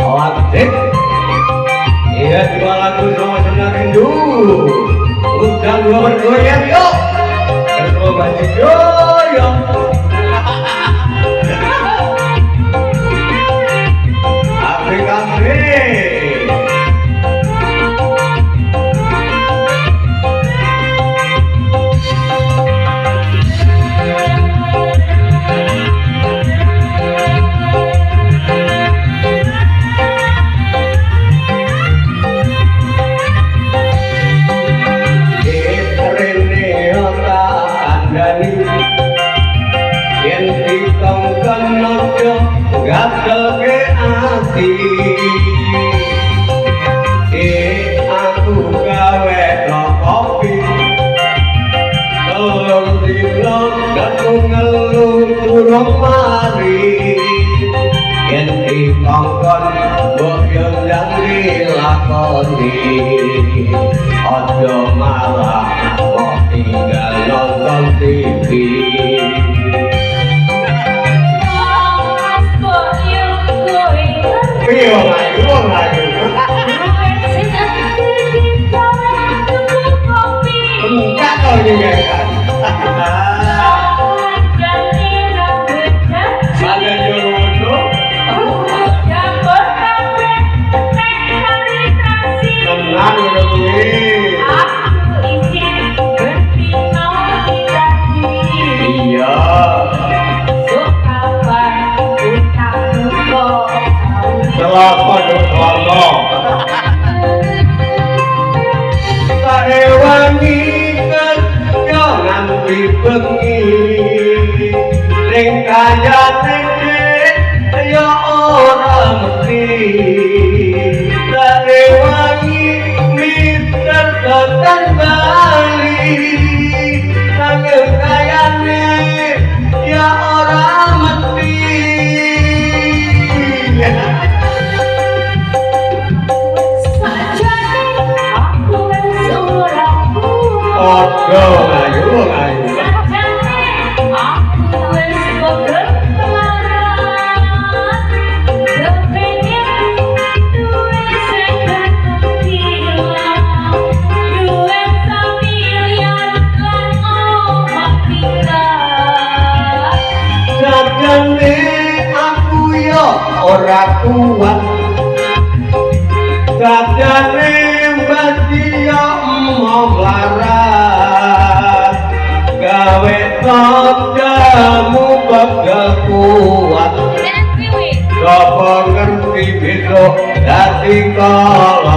Adik, iya dua lagu sama senang rindu. Udah dua bergoyang yuk, berdua banyak goyang. Asik-asik. Gagal ke hati aku gawe no kopi telur dilong dan ngeluh turun mari yen dikongkon boyong dan dilakoni ojo malah mau tinggal nonton TV. Iya, wong ayu. Enggak kau juga kan. Ada jodoh. Tenang udah gue. Iya. Selamat berdoa. Tak hewangi kan jangan dibengi. Ring kaya titik ya orang mesti. Tak hewangi mister tekan bali. Tangan kaya nih ya orang mesti. Ojo ngayu ngayu. Aku wis berkelaran, kepengen duwe sing kepikiran, duwe samilian lan omah pikat. Sajane aku yo ora kuat, sajane mbati yo mau larat, gawe tojamu bakal kuat. Coba ngerti besok dadi kala